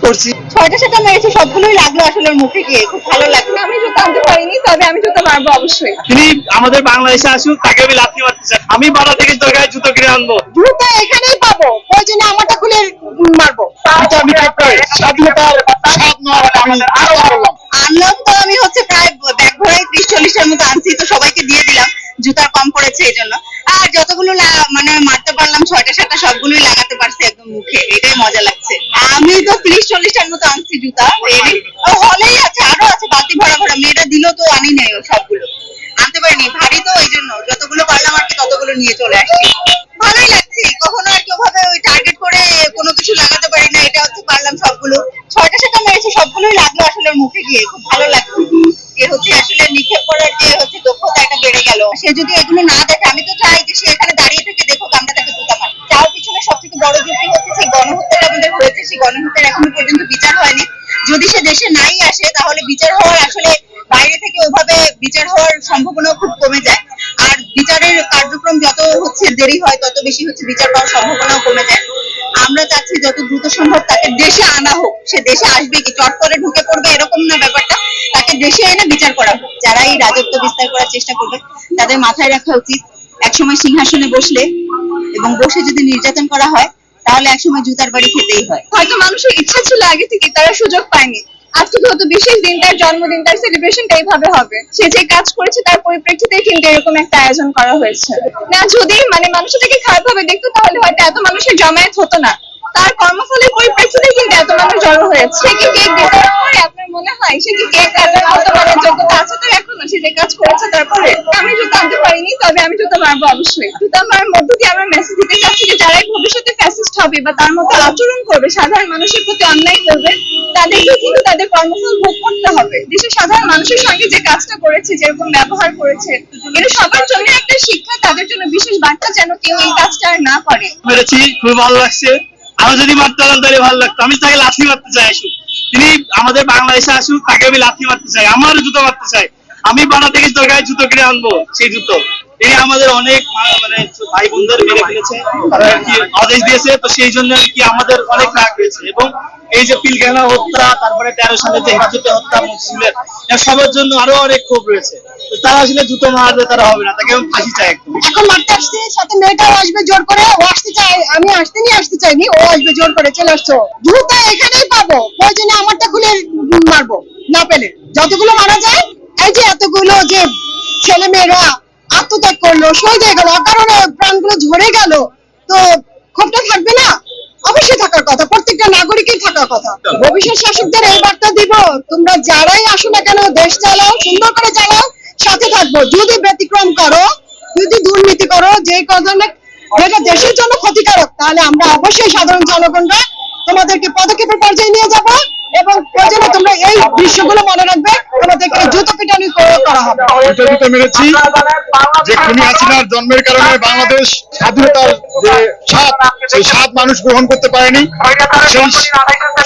করছি। ছয়টা সেটা মেরেছে, সবগুলোই লাগলো আসলে ওর মুখে গিয়ে, খুব ভালো লাগলো। আমি জুতো আনতে পারিনি, তবে আমি জুতো মারবো অবশ্যই। তিনি আমাদের বাংলাদেশে আসুক, তাকে আমি লাথি মারতে চাই। আমি বাড়া থেকে দরকার জুতো কিনে আনবো। জুতো এখানেই পাবো, প্রয়োজনে আমারটা খুলে মারবো। বিচার নিক্ষেপে স্বাধীনতার স্বাদ নেওয়ার আমি চেষ্টা করলাম। আনলাম তো আমি হচ্ছে প্রায় ব্যাগ ভরাই 30-40টার মতো আনছি, তো সবাইকে দিয়ে দিলাম, জুতার কম পড়েছে এই জন্য। আর যতগুলো মানে মারতে পারলাম, 6টা-7টা সবগুলোই লাগাতে পারছি একদম মুখে, এটাই মজা লাগছে। আমি তো 30-40টার মতো আনছি জুতা, হলেই আছে, আরো আছে বাতি ভরা ভরা, মেয়েরা দিল তো আনি নাই ও সবগুলো, আনতে পারিনি, ভারী তো এই জন্য যতগুলো পারলাম আর কি ততগুলো নিয়ে চলে আসছি। ভালোই লাগছে, কখনো আর কি ওভাবে ওই টার্গেট করে কোনো কিছু লাগাতে পারি না, এটা হচ্ছে পারলাম সবগুলো। 6টা-7টা মেরেছে, সবগুলোই লাগলো আসলে ওর মুখে গিয়ে, খুব ভালো লাগছে। এ হচ্ছে আসলে নিক্ষেপ করার যে হচ্ছে দক্ষতা একটা বেড়ে গেল। সে যদি এগুলো না দেখে, আমি তো চাই যে সে এখানে দাঁড়িয়ে থেকে দেখুক আমরা তাকে জুতা মারি। যার পিছনে সবথেকে বড় যুক্তি হচ্ছে সেই গণহত্যাটা আমাদের হয়েছে, সেই গণহত্যার এখনো পর্যন্ত বিচার হয়নি। যদি সে দেশে নাই আসে তাহলে বিচার হওয়ার আসলে বাইরে থেকে ওভাবে বিচার হওয়ার সম্ভাবনা খুব কমে যায়। আর বিচারের কার্যক্রম যত হচ্ছে দেরি হয়, তত বেশি হচ্ছে বিচার পাওয়ার সম্ভাবনাও কমে যায়। আমরা চাচ্ছি যত দ্রুত সম্ভব তাকে দেশে আনা হোক। সে দেশে আসবে কি চট করে ঢুকে পড়বে এরকম না ব্যাপারটা, তাকে দেশে এনে বিচার করা হোক। যারা এই রাজত্ব বিস্তার করার চেষ্টা করবে তাদের মাথায় রাখা উচিত, একসময় সিংহাসনে বসলে এবং বসে যদি নির্যাতন করা হয় তাহলে একসময় জুতার বাড়ি খেতেই হয়। হয়তো মানুষের ইচ্ছা ছিল আগে থেকে, তারা সুযোগ পায়নি। আজকে যেহেতু বিশেষ দিন, তার জন্মদিন, তার সেলিব্রেশনটা এইভাবে হবে, সে যে কাজ করেছে তার পরিপ্রেক্ষিতে কিন্তু এরকম একটা আয়োজন করা হয়েছে। না, যদি মানে মানুষ এটাকে খারাপ ভাবে দেখতো তাহলে হয়তো এত মানুষের জমায়েত হতো না। তার কর্মফলের পরিপ্রেক্ষিতে কিন্তু এত মানুষ জড়ো হয়েছে। সে কি কেক ডিজার্ভ করে আপনার মনে হয়? সে কি কেক কাটার মতো মানে যোগ্যতা আছে তার এখনো? সে যে কাজ করেছে তারপরে। আমি জুতো আনতে পারিনি, তবে আমি জুতো মারবো অবশ্যই। জুতো মারার মধ্য দিয়ে আমরা মেসেজ দিতে চাচ্ছি যে যারাই ভবিষ্যতে ফ্যাসিস্ট হবে বা তার মতো আচরণ করবে, সাধারণ মানুষের প্রতি অন্যায় করবে, তাদেরকেও কিন্তু তাদের কর্মফল ভোগ করতে হবে। দেশের সাধারণ মানুষের সঙ্গে যে কাজটা করেছে, যেরকম ব্যবহার করেছে, এটা সবার জন্য একটা শিক্ষা, তাদের জন্য বিশেষ বার্তা, যেন কেউ এই কাজটা আর না করে। মেরেছি, খুব ভালো লাগছে। আরো যদি মারতে পারতাম তাহলে ভালো লাগতো। আমি তাকে লাথি মারতে চাই আসুক, তিনি আমাদের বাংলাদেশে আসুক, তাকে আমি লাথি মারতে চাই, আমার জুতো মারতে চাই। আমি বাড়া থেকে দরকার জুতো কিনে আনবো, সেই জুতো। এই আমাদের অনেক মানে ভাই বোনদের মেরে ফেলেছে, কি আদেশ দিয়েছে, তো সেই জন্য আর কি আমাদের অনেক রাগ হয়েছে। এবং এই যে পিলখানা হত্যা, তারপরে 13 সালে যে হেফাজতে হত্যা মুসলিমের, সবার জন্য আরো অনেক ক্ষোভ রয়েছে। তো তারা আসলে জুতো মারবে, তারা হবে না, তাকে আমি ফাঁসি চাই একদম। এখন মারতে আসছে, সাথে মেয়েটাও আসবে জোর করে, ও আসতে চাই, আমি আসতে চাইনি, ও আসবে জোর করে, চলে আসছো। জুতা এখানেই পাবো, প্রয়োজনে আমারটা খুলে মারবো, না পেলে যতগুলো মারা যায়। এই যে এতগুলো যে ছেলে মেয়েরা আত্মত্যাগ করলো, শহীদ হয়ে গেল, অকারণে প্রাণগুলো ঝরে গেল, তো ক্ষোভটা থাকবে না? অবশ্যই থাকার কথা, প্রত্যেকটা নাগরিকের থাকার কথা। ভবিষ্যৎ শাসকদের এই বার্তা দিব, তোমরা যারাই আসো না কেন, দেশ চালাও, সুন্দর করে চালাও, সাথে থাকবো। যদি ব্যতিক্রম করো, যদি দুর্নীতি করো, যে কারণে যেটা দেশের জন্য ক্ষতিকারক, তাহলে আমরা অবশ্যই সাধারণ জনগণরা তোমাদেরকে পদক্ষেপের পর্যায়ে নিয়ে যাব, এবং প্রয়োজনে তোমরা এই দৃশ্যগুলো মনে রাখবে, তোমাদেরকে জুতো পিটানি করা হবে। জুতো মেরেছি যে খুনি হাসিনার জন্মের কারণে বাংলাদেশ স্বাধীনতার যে স্বাদ, সেই স্বাদ মানুষ গ্রহণ করতে পারেনি। সেই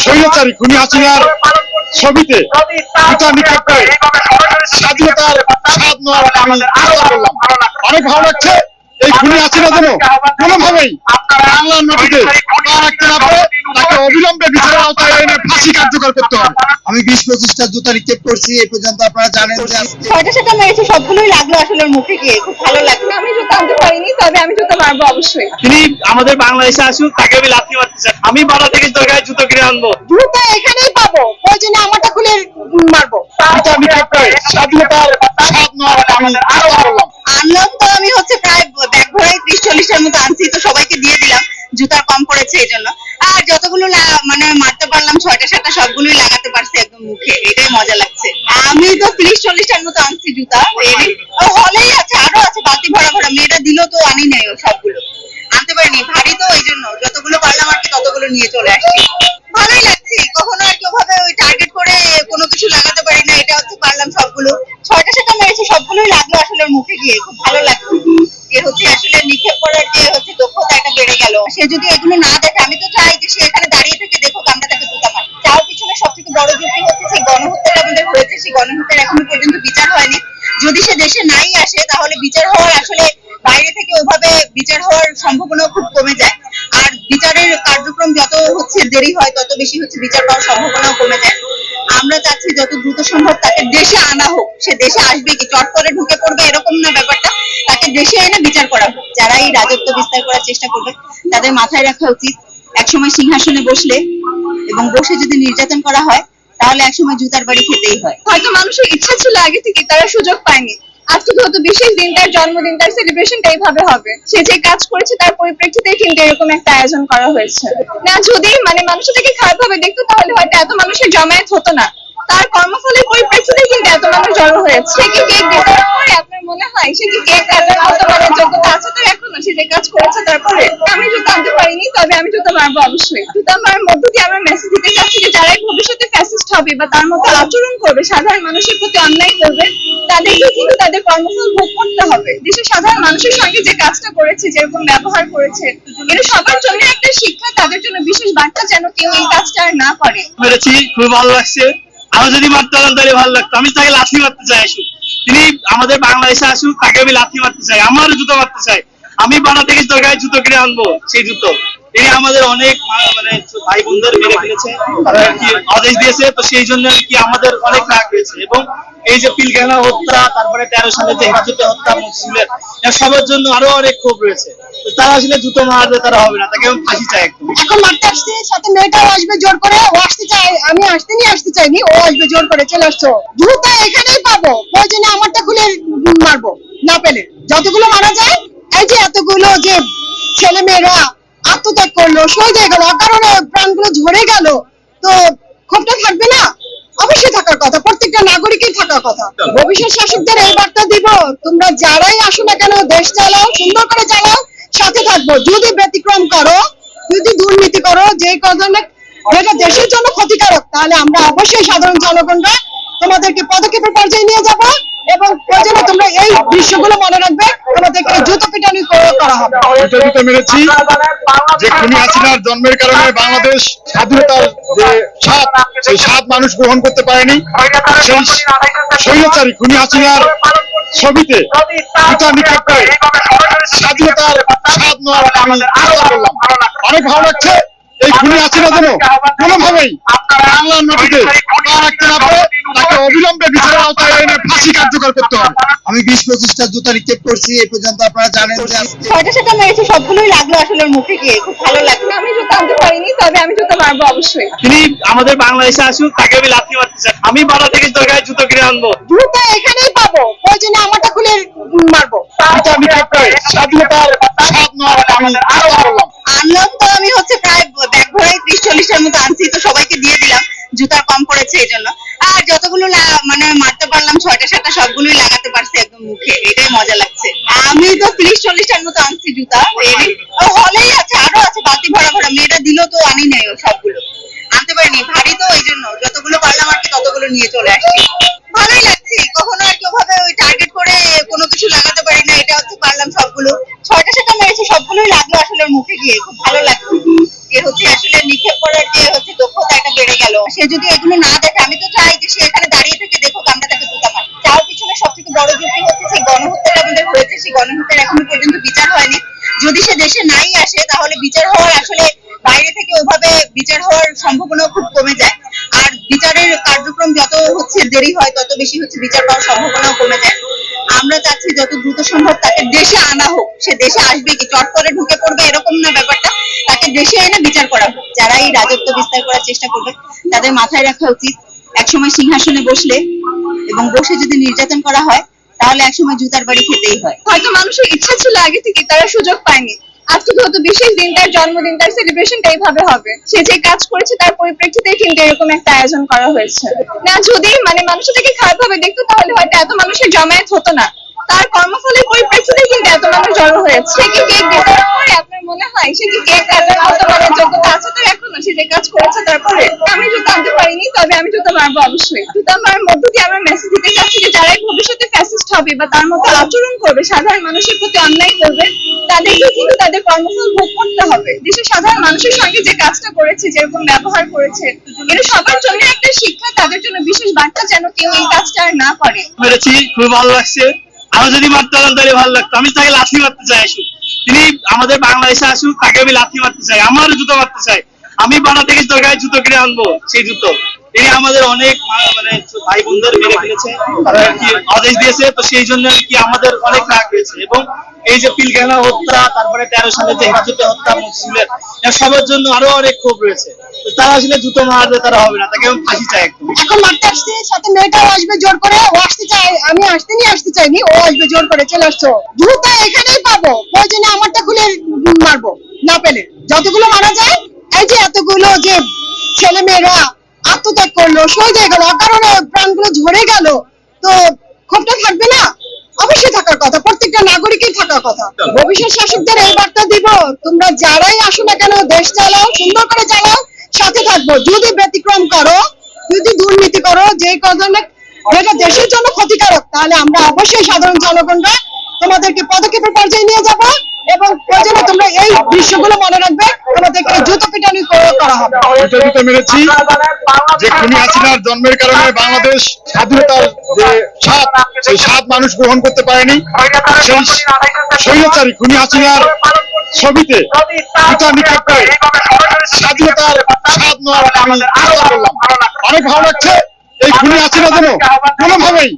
স্বৈরাচারী খুনি হাসিনার ছবিতে জুতা নিক্ষেপ করে স্বাধীনতার স্বাদ নেওয়ার আমি চেষ্টা করলাম। অনেক ভালো লাগছে। এই খুনি হাসিনা যেন কোনোভাবেই বাংলার মাটিতে পা রাখতে না পারে, তাকে অবিলম্বে বিচারের আওতায় এনে ফাঁসি কার্যকর করতে হবে। আমি 20-25টা জুতা নিক্ষেপ করছি এই পর্যন্ত। আপনারা জানেন যে 6টা-7টা মেরেছে, সবগুলোই লাগলো আসলে ওর মুখে গিয়ে, খুব ভালো লাগলো। আমি জুতো আনতে পারিনি, তবে আমি জুতো মারবো অবশ্যই। তিনি আমাদের বাংলাদেশে আসুক, তাকে আমি লাথি মারতে চাই। আমি বাড়া থেকে দরকার জুতো কিনে আনবো। জুতো এখানেই পাবো, প্রয়োজনে আমারটা খুলে মারবো। বিচার নিক্ষেপে স্বাধীনতার স্বাদ নেওয়ার আমি চেষ্টা করলাম। আনলাম তো আমি হচ্ছে প্রায় ব্যাগ ভরাই 30-40টার মতো আনছি, তো সবাইকে দিয়ে দিলাম, জুতার কম পড়েছে এই জন্য। আর যতগুলো মানে মারতে পারলাম, 6টা-7টা সবগুলোই লাগাতে পারছি একদম মুখে, এটাই মজা লাগছে। আমি তো 30-40টার মতো আনছি জুতা, হলেই আছে, আরো আছে বাতি ভরা ভরা, মেয়েরা দিল তো আনি নাই ও সবগুলো, আনতে পারিনি, ভারী তো এই জন্য যতগুলো পারলাম আর কি ততগুলো নিয়ে চলে আসছি। ভালোই লাগছে, কখনো আর কি ওভাবে ওই টার্গেট করে কোনো কিছু লাগাতে পারি না, এটা হচ্ছে পারলাম সবগুলো। 6টা-7টা মেরেছে, সবগুলোই লাগলো আসলে ওর মুখে গিয়ে, খুব ভালো লাগলো। এ হচ্ছে আসলে নিক্ষেপ করার যে হচ্ছে দক্ষতা একটা বেড়ে গেল। সে যদি এগুলো না দেখে, আমি তো চাই যে সে এখানে দাঁড়িয়ে থেকে দেখুক আমরা তাকে জুতা মারি। যার পিছনে সবথেকে বড় যুক্তি হচ্ছে সেই গণহত্যাটা আমাদের হয়েছে, সেই গণহত্যার এখনো পর্যন্ত বিচার হয়নি। যদি সে দেশে নাই আসে তাহলে বিচার হওয়ার আসলে বাইরে থেকে ওভাবে বিচার হওয়ার সম্ভাবনা খুব কমে যায়। আর বিচারের কার্যক্রম যত হচ্ছে দেরি হয়, তত বেশি বেশি হচ্ছে বিচার পাওয়ার সম্ভাবনাও কমে যায়। আমরা চাচ্ছি যত দ্রুত সম্ভব তাকে দেশে আনা হোক। সে দেশে আসবে কি চট করে ঢুকে পড়বে এরকম না ব্যাপারটা, তাকে দেশে এনে বিচার করা হোক। যারা এই রাজত্ব বিস্তার করার চেষ্টা করবে তাদের মাথায় রাখা উচিত একসময় সিংহাসনে বসলে এবং বসে যদি নির্যাতন করা হয় তাহলে একসময় জুতার বাড়ি খেতেই হয়। হয়তো মানুষের ইচ্ছা ছিল আগে থেকে, তারা সুযোগ পায়নি। আজকে যেহেতু বিশেষ দিন, তার জন্মদিন, তার সেলিব্রেশনটা এইভাবে হবে। সে যে কাজ করেছে তার পরিপ্রেক্ষিতে কিন্তু এরকম একটা আয়োজন করা হয়েছে। না যদি মানুষ এটাকে খারাপ ভাবে দেখতো তাহলে হয়তো এত মানুষের জমায়েত হতো না। তার কর্মফলের পরিপ্রেক্ষিতে কিন্তু এত মানুষ জড়ো হয়েছে। সে কি কেক ডিজার্ভ করে আপনার মনে হয়? সে কি কেক কাটার মতো যোগ্যতা আছে তার এখনো? সে যে কাজ করেছে তারপরে আমি জুতো আনতে পারিনি, তবে আমি জুতো মারবো অবশ্যই। জুতো মারার মধ্য দিয়ে আমরা মেসেজ দিতে চাচ্ছি যে যারাই ভবিষ্যতে ফ্যাসিস্ট হবে বা তার মতো আচরণ করবে, সাধারণ মানুষের প্রতি অন্যায় করবে, তাদেরকে কিন্তু তাদের কর্মফল ভোগ করতে হবে। দেশের সাধারণ মানুষের সঙ্গে যে কাজটা করেছে, যেরকম ব্যবহার করেছে, এটা সবার জন্য একটা শিক্ষা, তাদের জন্য বিশেষ বার্তা যেন কেউ এই কাজটা আর না করে। মেরেছি, খুবই ভালো লাগছে। আরো যদি মারতে পারতাম তাহলে ভালো লাগতো। আমি তাকে লাথি মারতে চাই আসুক, তিনি আমাদের বাংলাদেশে আসুক, তাকে আমি লাথি মারতে চাই, আমার জুতো মারতে চাই। আমি বানা থেকে দরকার জুতো কিনে আনবো, সেই জুতো তিনি আমাদের অনেক ভাই বোনদের মেরে ফেলেছে, কি আদেশ দিয়েছে, তো সেই জন্য কি আমাদের অনেক রাগ হয়েছে। এবং এই যে পিলখানা হত্যা, তারপরে 13 সালে যে হেফাজতে হত্যা মকসুলের, সবার জন্য আরো অনেক ক্ষোভ রয়েছে। তো তারা আসলে জুতো মারবে, তারা হবে না, তাকে আমি ফাঁসি চাই একদম। এখন মারতে আসছে, সাথে মেয়েটাও আসবে জোর করে। ও আসতে চাই, আমি আসতে চাইনি, ও আসবে জোর করে। চলে আসছো, জুতো এখানেই পাবো, প্রয়োজনে আমারটা খুলে মারবো না পেলে। যতগুলো মারা যায়, এই যে এতগুলো যে ছেলে মেয়েরা আত্মত্যাগ করলো, শহীদ হয়ে গেল, অকারণে প্রাণগুলো ঝরে গেল, তো ক্ষোভটা থাকবে না? অবশ্যই থাকার কথা, প্রত্যেকটা নাগরিকের থাকার কথা। ভবিষ্যৎ শাসকদের এই বার্তা দিব, তোমরা যারাই আসো না কেন, দেশ চালাও, সুন্দর করে চালাও, সাথে থাকবো। যদি ব্যতিক্রম করো, যদি দুর্নীতি করো, যে কারণে যেটা দেশের জন্য ক্ষতিকারক, তাহলে আমরা অবশ্যই সাধারণ জনগণরা তোমাদেরকে পদক্ষেপের পর্যায়ে নিয়ে যাব এবং প্রয়োজনে তোমরা এই দৃশ্যগুলো মনে রাখবে, তোমাদেরকে জুতো পিটানি করা হবে। জুতো মেরেছি যে খুনি হাসিনার জন্মের কারণে বাংলাদেশ স্বাধীনতার যে স্বাদ, সেই স্বাদ মানুষ গ্রহণ করতে পারেনি। সেই স্বৈরাচারী খুনি হাসিনার ছবিতে জুতা নিক্ষেপ করে স্বাধীনতার স্বাদ নেওয়ার আমি চেষ্টা করলাম। অনেক ভালো লাগছে। এই খুনি হাসিনা যেন কোনোভাবেই বাংলার মাটিতে পা রাখতে না পারে, তাকে অবিলম্বে বিচারের আওতায় এনে ফাঁসি কার্যকর করতে হবে। আমি 20-25টা জুতা নিক্ষেপ করছি এই পর্যন্ত। আপনারা জানেন যে আজকে ছয়টা সেটা মেরেছে, সবগুলোই লাগলো আসলে ওর মুখে গিয়ে, খুব ভালো লাগলো। আমি জুতো আনতে পারিনি, তবে আমি জুতো মারবো অবশ্যই। তিনি আমাদের বাংলাদেশে আসুক, তাকে আমি লাথি মারতে চাই। আমি বানা থেকে দরকার জুতো কিনে আনবো। জুতো এখানেই পাবো, প্রয়োজনে আমারটা খুলে মারবো। জুতা নিক্ষেপ করে স্বাধীনতার স্বাদ নেওয়ার আমি চেষ্টা করলাম। আনলাম তো আমি হচ্ছে প্রায় ব্যাগ ভরাই 30-40টার মতো আনছি, তো সবাইকে দিয়ে দিলাম, জুতা কম পড়েছে এই জন্য। আর যতগুলো মারতে পারলাম 6টা-7টা সবগুলোই লাগাতে পারছি একদম মুখে, এটাই মজা লাগছে। আমি তো 30-40টার মতো আনছি জুতা, হলেই আছে, আরো আছে বাতি ভরা ভরা। মেয়েটা দিল তো আনি নাই, ও সবগুলো আনতে পারিনি, ভারী তো এই জন্য যতগুলো পারলাম আর কি ততগুলো নিয়ে চলে আসছি। ভালোই লাগছে, কখনো আর কি ওভাবে ওই টার্গেট করে কোনো কিছু লাগাতে পারি না, এটা হচ্ছে পারলাম সবগুলো। 6টা-7টা মেরেছে, সবগুলোই লাগলো আসলে ওর মুখে গিয়ে, খুব ভালো লাগছে। এ হচ্ছে আসলে নিক্ষেপ করার যে হচ্ছে দক্ষতা একটা বেড়ে গেল। সে যদি এগুলো না দেখে, আমি তো চাই যে সে এখানে দাঁড়িয়ে থেকে দেখুক আমরা তাকে জুতা মারি। যার পিছনে সব থেকে বড় যুক্তি হচ্ছে সেই গণহত্যাটা আমাদের হয়েছে, সেই গণহত্যার এখনো পর্যন্ত বিচার হয়নি। যদি সে দেশে নাই আসে তাহলে বিচার হওয়ার আসলে বাইরে থেকে ওভাবে বিচার হওয়ার সম্ভাবনা খুব কমে যায়। আর বিচারের কার্যক্রম যত হচ্ছে দেরি হয়, তত বেশি হচ্ছে বিচার পাওয়ার সম্ভাবনাও কমে যায়। আমরা চাচ্ছি যত দ্রুত সম্ভব তাকে দেশে আনা হোক। সে দেশে আসবে কি চট করে ঢুকে পড়বে এরকম না ব্যাপারটা, তাকে দেশে এনে বিচার করা হোক। যারা এই রাজত্ব বিস্তার করার চেষ্টা করবে তাদের মাথায় রাখা উচিত একসময় সিংহাসনে বসলে এবং বসে যদি নির্যাতন করা হয় তাহলে একসময় জুতার বাড়ি খেতেই হয়। হয়তো মানুষের ইচ্ছা ছিল আগে থেকে, তারা সুযোগ পায়নি। আজকে যেহেতু বিশেষ দিন, তার জন্মদিন, তার সেলিব্রেশনটা এইভাবে হবে। সে যে কাজ করেছে তার পরিপ্রেক্ষিতে কিন্তু এরকম একটা আয়োজন করা হয়েছে। না যদি মানুষ এটাকে খারাপ ভাবে দেখতো তাহলে হয়তো এত মানুষের জমায়েত হতো না। তার কর্মফলের পরিপ্রেক্ষিতে কিন্তু এত মানুষ জড়ো হয়েছে। সে কি কেক ডিজার্ভ করে আপনার মনে হয়? সে কি কেক কাটার মতো যোগ্যতা আছে তার এখনো? সে যে কাজ করেছে তারপরে আমি জুতো আনতে পারিনি, তবে আমি জুতো মারবো অবশ্যই। জুতো মারার মধ্য দিয়ে আমরা মেসেজ দিতে চাচ্ছি যে যারাই ভবিষ্যতে ফ্যাসিস্ট হবে বা তার মতো আচরণ করবে, সাধারণ মানুষের প্রতি অন্যায় করবে, তাদেরকে কিন্তু তাদের কর্মফল ভোগ করতে হবে। দেশের সাধারণ মানুষের সঙ্গে যে কাজটা করেছে, যেরকম ব্যবহার করেছে, এটা সবার জন্য একটা শিক্ষা, তাদের জন্য বিশেষ বার্তা যেন কেউ এই কাজটা আর না করে। মেরেছি, খুবই ভালো লাগছে। আরো যদি মারতে পারতাম তাহলে ভালো লাগতো। আমি তাকে লাথি মারতে চাই আসুক, তিনি আমাদের বাংলাদেশে আসুক, তাকে আমি লাথি মারতে চাই, আমার জুতো মারতে চাই। আমি বানা থেকে দরকার জুতো কিনে আনবো সেই জুতো। তিনি আমাদের অনেক মানে ভাই বোনদের মেরে ফেলেছে, আর কি আদেশ দিয়েছে, তো সেই জন্য আর কি আমাদের অনেক রাগ হয়েছে। এবং এই যে পিলখানা হত্যা, তারপরে 13 সালে যে হেফাজতে হত্যা মকসুলের, সবার জন্য আরো অনেক ক্ষোভ রয়েছে। তো তারা আসলে জুতো মারলে তারা হবে না, তাকে আমি ফাঁসি চাই একদম। এখন মারতে আসছে, সাথে মেয়েটাও আসবে জোর করে, ও আসতে চাই, আমি আসতে চাইনি, ও আসবে জোর করে, চলে আসছো। জুতা এখানেই পাবো, প্রয়োজনে আমারটা খুলে মারবো, না পেলে যতগুলো মারা যায়। এই যে এতগুলো যে ছেলে মেয়েরা আত্মত্যাগ করলো, শহীদ হয়ে গেল, অকারণে প্রাণগুলো ঝরে গেল, তো ক্ষোভটা থাকবে না? অবশ্যই থাকার কথা, প্রত্যেকটা নাগরিকের থাকার কথা। ভবিষ্যৎ শাসকদের এই বার্তা দিব, তোমরা যারাই আসো না কেন, দেশ চালাও, সুন্দর করে চালাও, সাথে থাকবো। যদি ব্যতিক্রম করো, যদি দুর্নীতি করো, যে কারণে যেটা দেশের জন্য ক্ষতিকারক, তাহলে আমরা অবশ্যই সাধারণ জনগণরা তোমাদেরকে পদক্ষেপের পর্যায়ে নিয়ে যাব, এবং প্রয়োজনে তোমরা এই দৃশ্যগুলো মনে রাখবে, তোমাদেরকে জুতো পিটানি করা হবে। জুতো মেরেছি যে খুনি হাসিনার জন্মের কারণে বাংলাদেশ স্বাধীনতার যে স্বাদ, সেই স্বাদ মানুষ গ্রহণ করতে পারেনি। সেই স্বৈরাচারী খুনি হাসিনার ছবিতে জুতা নিক্ষেপ করে স্বাধীনতার স্বাদ নেওয়ার আমি চেষ্টা করলাম। অনেক ভালো লাগছে। এই খুনি হাসিনা যেন কোনোভাবেই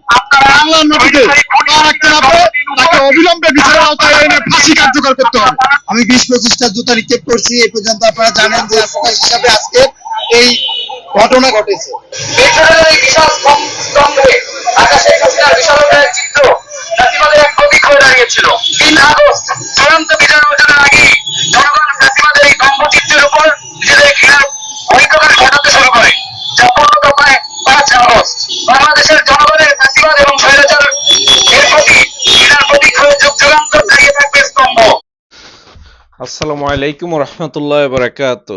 বাংলার মাটিতে পা রাখতে না পারে, তাকে অবিলম্বে বিচারের আওতায় এনে ফাঁসি কার্যকর করতে হবে। আমি 20-25টা জুতা নিক্ষেপ করছি এই পর্যন্ত। আপনারা জানেন যে আস্থা হিসাবে আজকে এই ঘটনা ঘটেছে। আকাশে বিশাল চিত্র জাতিবাদের এক প্রতীক হয়ে দাঁড়িয়েছিল। 3 আগস্ট চূড়ান্ত বিজয় অর্জনের আগে জনগণ জাতিবাদের এই ধ্বংসচিত্রের উপর নিজেদের ঘৃণার বহিঃপ্রকাশ ঘটাতে শুরু করে, যা পূর্ণত হয় 5 আগস্ট। বাংলাদেশের জনগণের জাতিবাদ এবং স্বৈরাচার এর প্রতি ঘৃণার প্রতীক হয়ে যুগ যুগান্তর দাঁড়িয়ে থাকবে স্তম্ভ। আসসালামু আলাইকুম রহমতুল্লাহ বারাকাত।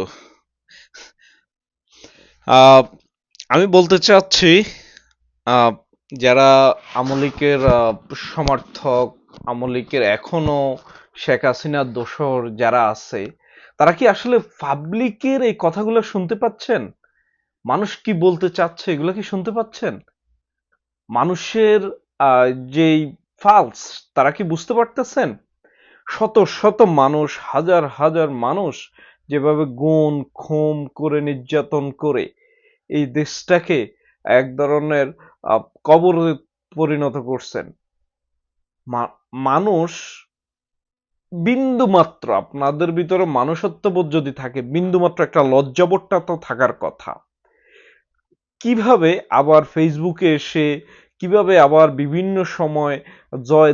আমি বলতে চাচ্ছি, যারা আমলিকের সমর্থক, আমলিকের এখনো শেখ হাসিনার দোসর যারা আছে, তারা কি আসলে পাবলিকের এই কথাগুলো শুনতে পাচ্ছেন? মানুষ কি বলতে চাচ্ছে এগুলো কি শুনতে পাচ্ছেন? মানুষের যেই ফালস, তারা কি বুঝতে পারতেছেন? শত শত মানুষ, হাজার হাজার মানুষ যেভাবে গুম খুন করে নির্যাতন করে এই দেশটাকে এক ধরনের কবরে পরিণত করছেন। মানুষ বিন্দু মাত্র, আপনাদের ভিতরে মানুষত্ববোধ যদি থাকে, বিন্দু মাত্র একটা লজ্জাবোধটা তো থাকার কথা। কিভাবে আবার ফেসবুকে এসে, কিভাবে আবার বিভিন্ন সময়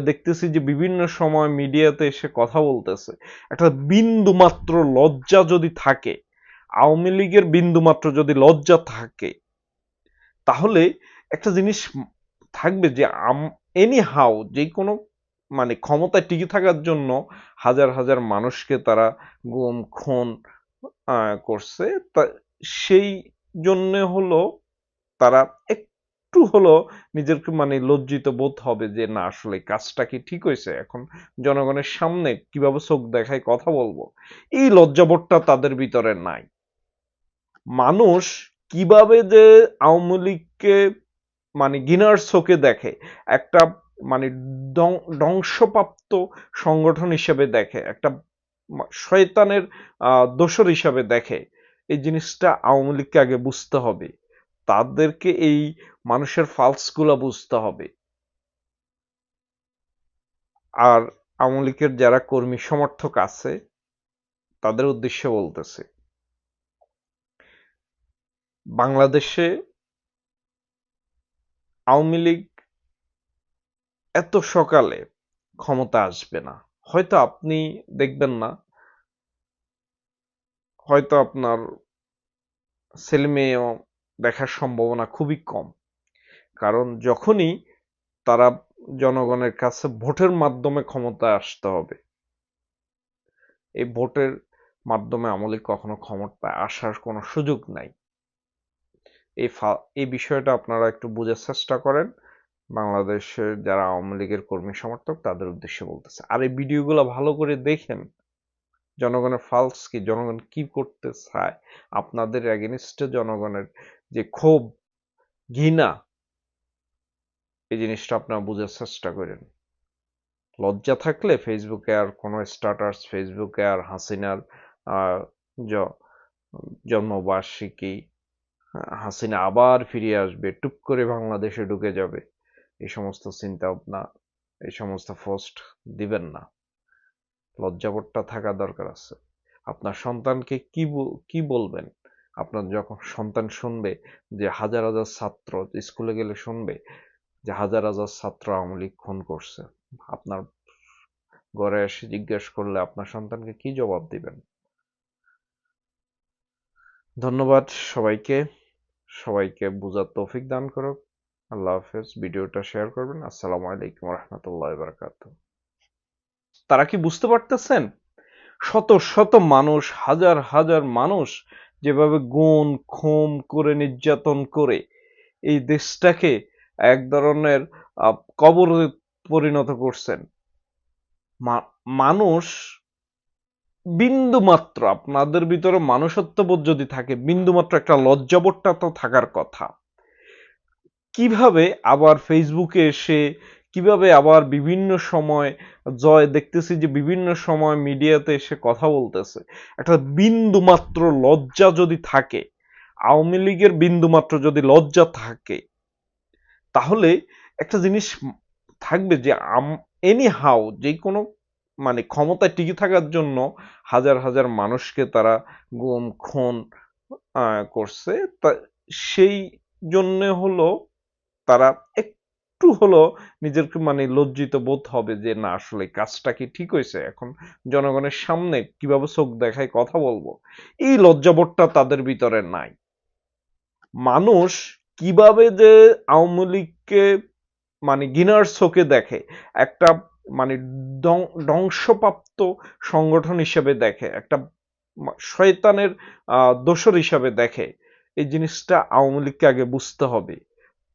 দেখতেছি যে বিভিন্ন সময় মিডিয়াতে এসে কথা বলতেছে। একটা বিন্দু মাত্র লজ্জা যদি থাকে, আওয়ামী লীগের বিন্দু মাত্র যদি লজ্জা থাকে, তাহলে একটা জিনিস থাকবে যে এনি হাউ যে কোনো মানে ক্ষমতায় টিকে থাকার জন্য হাজার হাজার মানুষকে তারা গুম খুন করছে। তা সেই জন্য হলো তারা একটু হলো নিজেকে মানে লজ্জিত বোধ হবে যে না, আসলে কাজটা কি ঠিক হয়েছে, এখন জনগণের সামনে কিভাবে চোখ দেখায় কথা বলবো, এই লজ্জাবোধটা তাদের ভিতরে নাই। মানুষ কিভাবে যে আওয়ামী লীগকে মানে ঘৃণার চোখে দেখে, একটা মানে ধ্বংসপ্রাপ্ত সংগঠন হিসেবে দেখে, একটা শয়তানের দোসর হিসাবে দেখে, এই জিনিসটা আওয়ামী লীগকে আগে বুঝতে হবে। তাদেরকে এই মানুষের ফালস গুলা বুঝতে হবে। আর আওয়ামী লীগের যারা কর্মী সমর্থক আছে তাদের উদ্দেশ্যে বলতেছে, বাংলাদেশে আওয়ামী লীগ এত সকালে ক্ষমতা আসবে না। হয়তো আপনি দেখবেন না, হয়তো আপনার ছেলে মেয়েও দেখার সম্ভাবনা খুবই কম। কারণ যখনই তারা জনগণের কাছে ভোটের মাধ্যমে ক্ষমতায় আসতে হবে, এই ভোটের মাধ্যমে আওয়ামী লীগ কখনো ক্ষমতায় আসার কোনো সুযোগ নাই। এই বিষয়টা আপনারা একটু বোঝার চেষ্টা করেন। বাংলাদেশের যারা আওয়ামী লীগের কর্মী সমর্থক তাদের উদ্দেশ্যে বলতেছে। আর এই ভিডিওগুলো ভালো করে দেখেন, জনগণের ফালস কি, জনগণ কি করতে চায়, আপনাদের এগেনিস্টে জনগণের যে ক্ষোভ, ঘৃণা, এই জিনিসটা আপনারা বোঝার চেষ্টা করেন। লজ্জা থাকলে ফেসবুকে আর কোনো স্ট্যাটাস, ফেসবুকে আর হাসিনার জন্মবার্ষিকী, হাসিনা আবার ফিরে আসবে, টুপ করে বাংলাদেশে ঢুকে যাবে, এই সমস্ত চিন্তা ভাবনা, এই সমস্ত পোস্ট দিবেন না। লজ্জাবোধটা থাকা দরকার আছে। আপনার সন্তানকে কি বলবেন? আপনার যখন সন্তান শুনবে যে হাজার হাজার ছাত্র স্কুলে গেলে শুনবে যে হাজার হাজার ছাত্র আওয়ামী লীগ খুন করছে, আপনার ঘরে এসে জিজ্ঞেস করলে আপনার সন্তানকে কি জবাব দিবেন? ধন্যবাদ সবাইকে। সবাইকে বুঝার তৌফিক দান করুক। আল্লাহ হাফেজ। ভিডিওটা শেয়ার করবেন। আসসালামু আলাইকুম রহমতুল্লাহ বারাকাতুহু। তারা কি বুঝতে পারতেছেন? শত শত মানুষ, হাজার হাজার মানুষ যেভাবে গুম খুন করে নির্যাতন করে এই দেশটাকে এক ধরনের কবরে পরিণত করছেন। মানুষ বিন্দু মাত্র, আপনাদের ভিতরে মানুষত্ববোধ যদি থাকে, বিন্দু মাত্র একটা লজ্জাবোধটা তো থাকার কথা। কিভাবে আবার ফেসবুকে এসে, কিভাবে আবার বিভিন্ন সময় দেখতেছি যে বিভিন্ন সময় মিডিয়াতে এসে কথা বলতেছে। একটা বিন্দু মাত্র লজ্জা যদি থাকে, আওয়ামী লীগের বিন্দু মাত্র যদি লজ্জা থাকে, তাহলে একটা জিনিস থাকবে যে এনি হাউ যে কোনো ক্ষমতায় টিকে থাকার জন্য হাজার হাজার মানুষকে তারা গুম খুন করছে। সেই জন্য হলো তারা একটু হলো নিজেকে লজ্জিত বোধ হবে যে না, আসলে কাজটা কি ঠিক হয়েছে, এখন জনগণের সামনে কিভাবে চোখ দেখায় কথা বলবো, এই লজ্জাবোধটা তাদের ভিতরে নাই। মানুষ কিভাবে যে আওয়ামী লীগকে ঘৃণার চোখে দেখে, একটা ধ্বংসপ্রাপ্ত সংগঠন হিসেবে দেখে, একটা শয়তানের দোসর হিসাবে দেখে, এই জিনিসটা আওয়ামী লীগকে আগে বুঝতে হবে।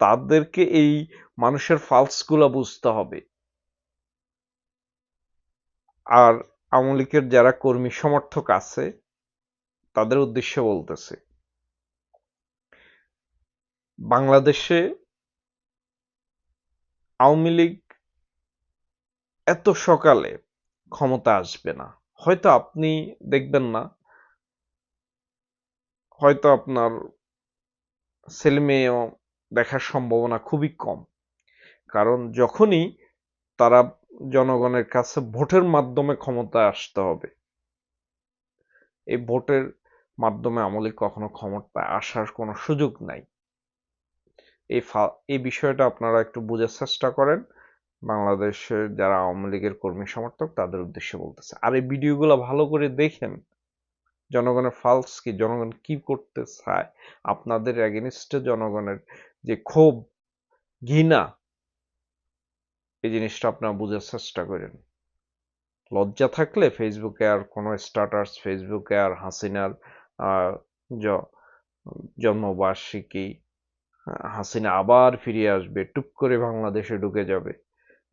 তাদেরকে এই মানুষের ফালস গুলা বুঝতে হবে। আর আওয়ামী লীগের যারা কর্মী সমর্থক আছে তাদের উদ্দেশ্যে বলতেছে, বাংলাদেশে আওয়ামী লীগ এত সকালে ক্ষমতা আসবে না। হয়তো আপনি দেখবেন না, হয়তো আপনার ছেলে মেয়েও দেখার সম্ভাবনা খুবই কম। কারণ যখনই তারা জনগণের কাছে ভোটের মাধ্যমে ক্ষমতায় আসতে হবে, এই ভোটের মাধ্যমে আওয়ামী লীগ কখনো ক্ষমতায় আসার কোনো সুযোগ নাই। এই বিষয়টা আপনারা একটু বোঝার চেষ্টা করেন। বাংলাদেশের যারা আওয়ামী লীগের কর্মী সমর্থক তাদের উদ্দেশ্যে বলতেছে। আর এই ভিডিওগুলো ভালো করে দেখেন, জনগণের ফালস কি, জনগণ কি করতে চায়, আপনাদের এগেনিস্টে জনগণের যে ক্ষোভ, ঘৃণা, এই জিনিসটা আপনারা বোঝার চেষ্টা করেন। লজ্জা থাকলে ফেসবুকে আর কোনো স্ট্যাটাস, ফেসবুকে আর হাসিনার জন্মবার্ষিকী, হাসিনা আবার ফিরে আসবে, টুপ করে বাংলাদেশে ঢুকে যাবে,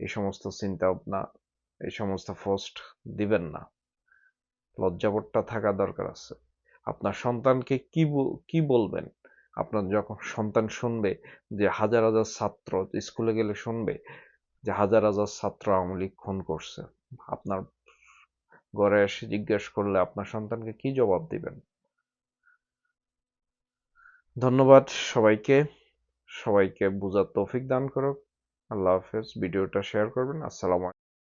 এই সমস্ত চিন্তা ভাবনা, এই সমস্ত পোস্ট দিবেন না। লজ্জাবোধটা থাকা দরকার আছে। আপনার সন্তানকে কি বলবেন? আপনার যখন সন্তান শুনবে যে হাজার হাজার ছাত্র স্কুলে গেলে শুনবে যে হাজার হাজার ছাত্র আওয়ামী লীগ খুন করছে, আপনার ঘরে এসে জিজ্ঞেস করলে আপনার সন্তানকে কি জবাব দিবেন? ধন্যবাদ সবাইকে। সবাইকে বুঝার তৌফিক দান করুক। আল্লাহ হাফেজ। ভিডিওটা শেয়ার করবেন। আসসালামু আলাইকুম।